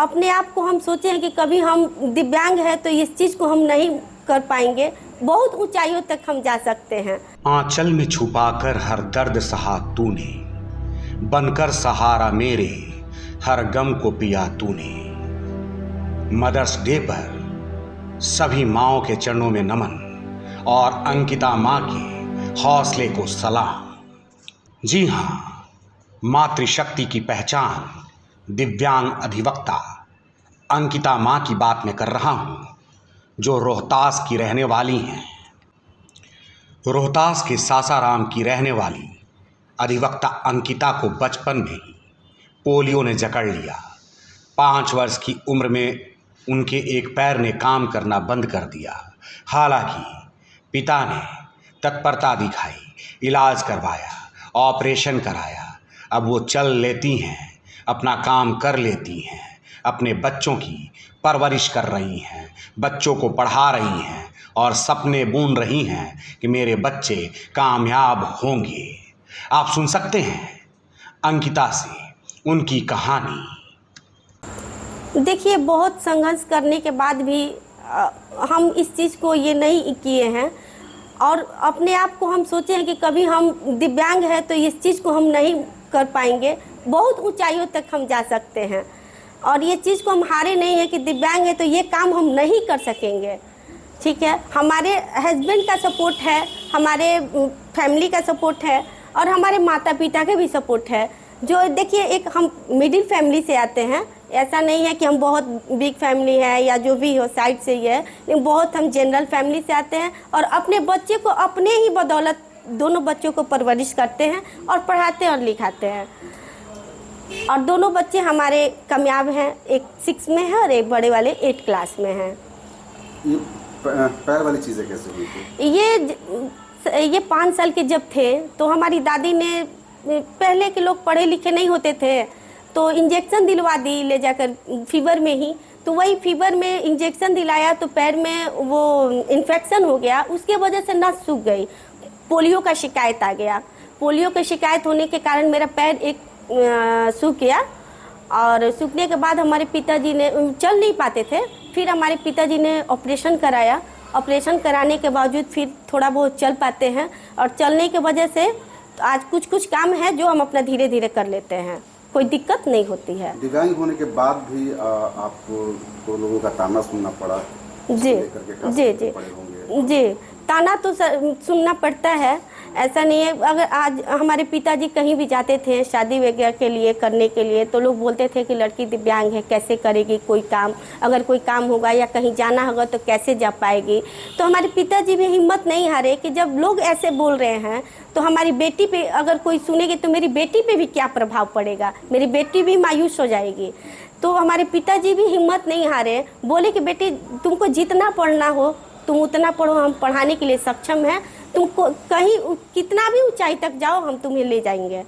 अपने आप को हम सोचे हैं कि कभी हम दिव्यांग है तो इस चीज़ को हम नहीं कर पाएंगे, बहुत ऊंचाइयों तक हम जा सकते हैं। आंचल में छुपाकर हर दर्द सहा तूने, बनकर सहारा मेरे हर गम को पिया तूने। मदर्स डे पर सभी माँओं के चरणों में नमन और अंकिता माँ के हौसले को सलाम। जी हाँ, मातृशक्ति की पहचान दिव्यांग अधिवक्ता अंकिता माँ की बात मैं कर रहा हूँ, जो रोहतास की रहने वाली हैं। रोहतास के सासाराम की रहने वाली अधिवक्ता अंकिता को बचपन में ही पोलियो ने जकड़ लिया। 5 वर्ष की उम्र में उनके एक पैर ने काम करना बंद कर दिया। हालांकि पिता ने तत्परता दिखाई, इलाज करवाया, ऑपरेशन कराया। अब वो चल लेती हैं, अपना काम कर लेती हैं, अपने बच्चों की परवरिश कर रही हैं, बच्चों को पढ़ा रही हैं और सपने बुन रही हैं कि मेरे बच्चे कामयाब होंगे। आप सुन सकते हैं अंकिता से उनकी कहानी। देखिए, बहुत संघर्ष करने के बाद भी हम इस चीज़ को ये नहीं किए हैं और अपने आप को हम सोचे हैं कि कभी हम दिव्यांग है तो इस चीज़ को हम नहीं कर पाएंगे, बहुत ऊंचाइयों तक हम जा सकते हैं। और ये चीज़ को हम हारे नहीं है कि दिव्यांग है तो ये काम हम नहीं कर सकेंगे। ठीक है, हमारे हस्बैंड का सपोर्ट है, हमारे फैमिली का सपोर्ट है और हमारे माता पिता का भी सपोर्ट है। जो देखिए, एक हम मिडिल फैमिली से आते हैं, ऐसा नहीं है कि हम बहुत बिग फैमिली है या जो भी हो साइड से ही है, लेकिन बहुत हम जनरल फैमिली से आते हैं और अपने बच्चे को अपने ही बदौलत दोनों बच्चों को परवरिश करते हैं और पढ़ाते और लिखाते हैं। और दोनों बच्चे हमारे कामयाब हैं, एक 6 में है और एक बड़े वाले 8 क्लास में हैं। ये पैर वाली चीज़ें कैसे हुई थी? ये 5 साल के जब थे तो हमारी दादी ने, पहले के लोग पढ़े लिखे नहीं होते थे तो इंजेक्शन दिलवा दी ले जाकर फीवर में ही। तो वही फीवर में इंजेक्शन दिलाया तो पैर में वो इन्फेक्शन हो गया, उसके वजह से नस सूख गई। पोलियो का शिकायत आ गया। पोलियो की शिकायत होने के कारण मेरा पैर एक सूख गया और सूखने के बाद हमारे पिताजी ने, चल नहीं पाते थे, फिर हमारे पिताजी ने ऑपरेशन कराया। ऑपरेशन कराने के बावजूद फिर थोड़ा बहुत चल पाते हैं और चलने के वजह से आज कुछ काम है जो हम अपना धीरे धीरे कर लेते हैं, कोई दिक्कत नहीं होती है। दिव्यांग होने के बाद भी आपको लोगों का ताना सुनना पड़ा? जी जी जी जी, ताना तो सुनना पड़ता है, ऐसा नहीं है। अगर आज हमारे पिताजी कहीं भी जाते थे शादी वगैरह के लिए करने के लिए तो लोग बोलते थे कि लड़की दिव्यांग है, कैसे करेगी कोई काम, अगर कोई काम होगा या कहीं जाना होगा तो कैसे जा पाएगी। तो हमारे पिताजी भी हिम्मत नहीं हारे कि जब लोग ऐसे बोल रहे हैं तो हमारी बेटी पे अगर कोई सुनेगी तो मेरी बेटी पे भी क्या प्रभाव पड़ेगा, मेरी बेटी भी मायूस हो जाएगी। तो हमारे पिताजी भी हिम्मत नहीं हारे, बोले कि बेटी तुमको जितना पढ़ना हो तुम उतना पढ़ो, हम पढ़ाने के लिए सक्षम हैं, तुमको कहीं कितना भी ऊंचाई तक जाओ हम तुम्हें ले जाएंगे।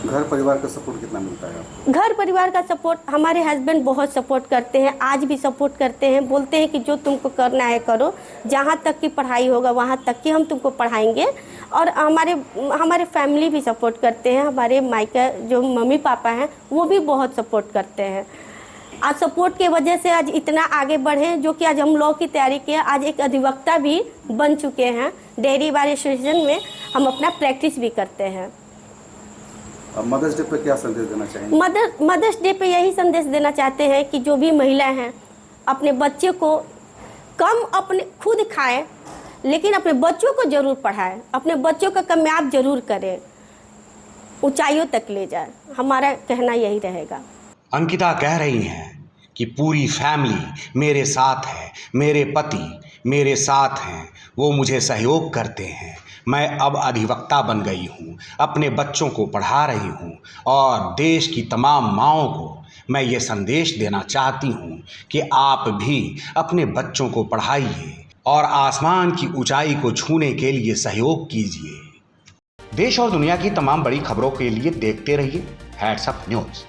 घर परिवार का सपोर्ट कितना मिलता है आपको? घर परिवार का सपोर्ट, हमारे हस्बैंड बहुत सपोर्ट करते हैं, आज भी सपोर्ट करते हैं, बोलते हैं कि जो तुमको करना है करो, जहाँ तक की पढ़ाई होगा वहाँ तक की हम तुमको पढ़ाएंगे। और हमारे फैमिली भी सपोर्ट करते हैं, हमारे मायका जो मम्मी पापा हैं वो भी बहुत सपोर्ट करते हैं। आज सपोर्ट के वजह से आज इतना आगे बढ़े जो कि आज हम लॉ की तैयारी किए, आज एक अधिवक्ता भी बन चुके हैं। डेयरी बार एसोसिएशन में हम अपना प्रैक्टिस भी करते हैं। मदर्स डे पे क्या संदेश देना चाहेंगे? मदर्स डे पे यही संदेश देना चाहते हैं कि जो भी महिला हैं अपने बच्चे को कम अपने खुद खाएं लेकिन अपने बच्चों को जरूर पढ़ाएं, अपने बच्चों का कामयाब जरूर करें, ऊंचाइयों तक ले जाए, हमारा कहना यही रहेगा। अंकिता कह रही हैं कि पूरी फैमिली मेरे साथ है, मेरे पति मेरे साथ हैं, वो मुझे सहयोग करते हैं। मैं अब अधिवक्ता बन गई हूँ, अपने बच्चों को पढ़ा रही हूँ और देश की तमाम माँओं को मैं ये संदेश देना चाहती हूँ कि आप भी अपने बच्चों को पढ़ाइए और आसमान की ऊंचाई को छूने के लिए सहयोग कीजिए। देश और दुनिया की तमाम बड़ी खबरों के लिए देखते रहिए हैट्स अप न्यूज़।